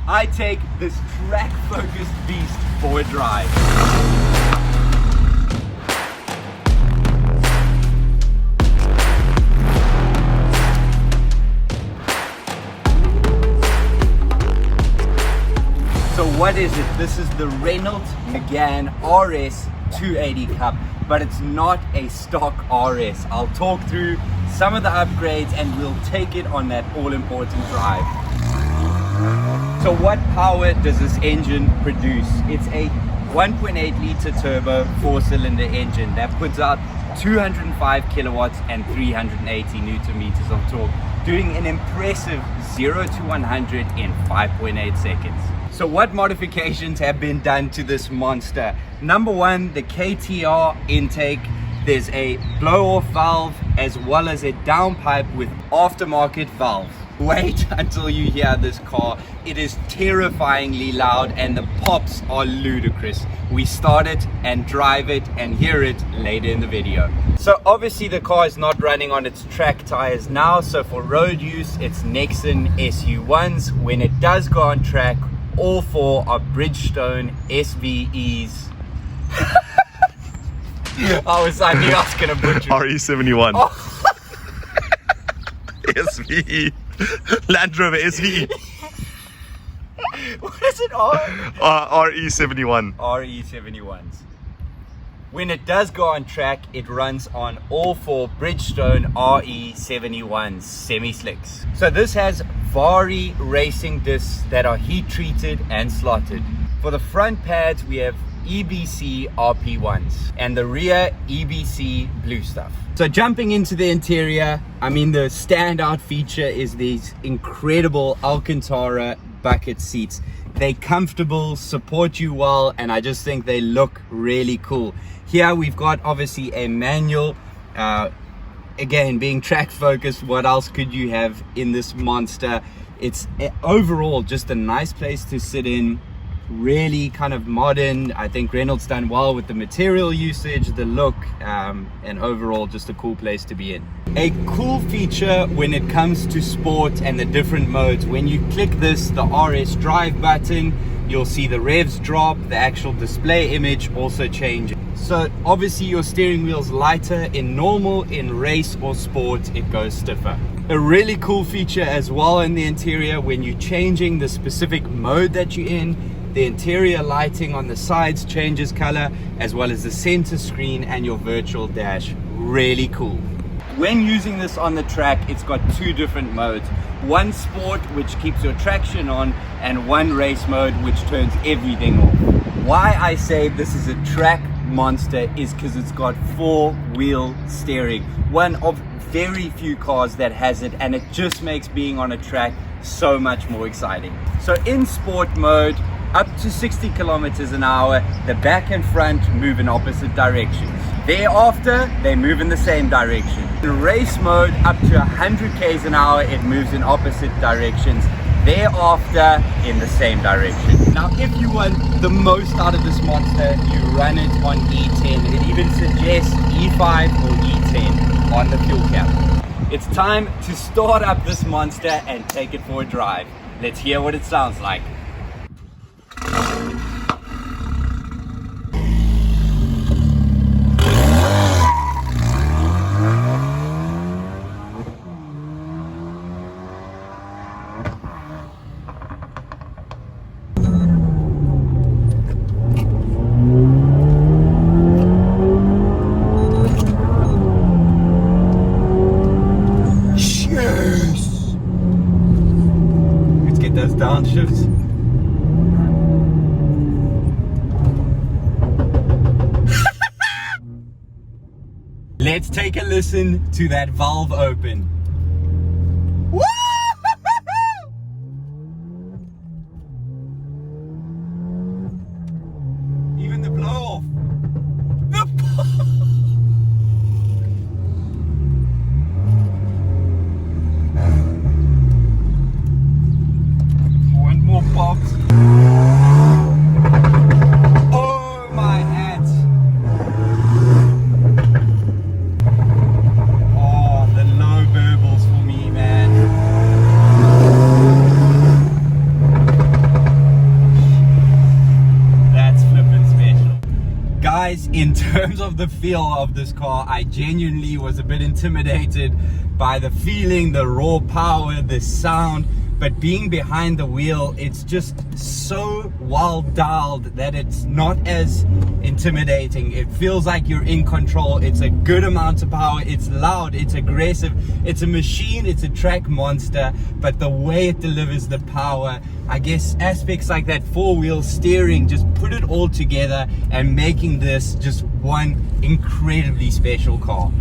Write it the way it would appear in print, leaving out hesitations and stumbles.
I take this track-focused beast for a drive. So what is it? This is the Renault Megane RS 280 Cup, but it's not a stock RS. I'll talk through some of the upgrades and we'll take it on that all-important drive. So what power does this engine produce? It's a 1.8 litre turbo 4-cylinder engine that puts out 205 kilowatts and 380 newton meters of torque, doing an impressive 0 to 100 in 5.8 seconds. So what modifications have been done to this monster? Number one, the KTR intake. There's a blow-off valve as well as a downpipe with aftermarket valve. Wait until you hear this car. It is terrifyingly loud and the pops are ludicrous. We start it and drive it and hear it later in the video. So obviously the car is not running on its track tires now, so for road use it's Nexen SU1s. When it does go on track, all four are Bridgestone SVEs. I knew I was gonna butcher RE71. Oh. SVE. Land Rover SVE. What is it? RE71. RE71s. When it does go on track, it runs on all four Bridgestone RE71s semi-slicks. So this has Vari racing discs that are heat treated and slotted. For the front pads, we have EBC RP1s and the rear EBC blue stuff. So jumping into the interior, I mean the standout feature is these incredible Alcantara bucket seats. They're comfortable, support you well, and I just think they look really cool. Here we've got obviously a manual. Again, being track focused, what else could you have in this monster? It's overall just a nice place to sit in. Really kind of modern. I think Renault's done well with the material usage, the look, and overall just a cool place to be in. A cool feature when it comes to sport and the different modes, when you click this, the RS drive button, you'll see the revs drop, the actual display image also changes. So obviously your steering wheel's lighter in normal, in race or sport it goes stiffer. A really cool feature as well in the interior, when you're changing the specific mode that you're in, the interior lighting on the sides changes color, as well as the center screen and your virtual dash. Really cool. When using this on the track, it's got two different modes. One sport, which keeps your traction on, and one race mode, which turns everything off. Why I say this is a track monster is because it's got 4-wheel steering. One of very few cars that has it, and it just makes being on a track so much more exciting. So in sport mode, up to 60 kilometers an hour, the back and front move in opposite directions. Thereafter, they move in the same direction. In race mode, up to 100 k's an hour, it moves in opposite directions. Thereafter, in the same direction. Now, if you want the most out of this monster, you run it on E10. It even suggests E5 or E10 on the fuel cap. It's time to start up this monster and take it for a drive. Let's hear what it sounds like. Let's get those downshifts. Let's take a listen to that valve open. Even the blow off. One more pops. Oh my hat. Oh, the low burbles for me, man. guys, in terms of the feel of this car, I genuinely was a bit intimidated by the feeling, the raw power, the sound. But being behind the wheel, it's just so well dialed that it's not as intimidating. It feels like you're in control. It's a good amount of power. It's loud, it's aggressive, it's a machine, it's a track monster. But the way it delivers the power, I guess aspects like that four-wheel steering, just put it all together and making this just one incredibly special car.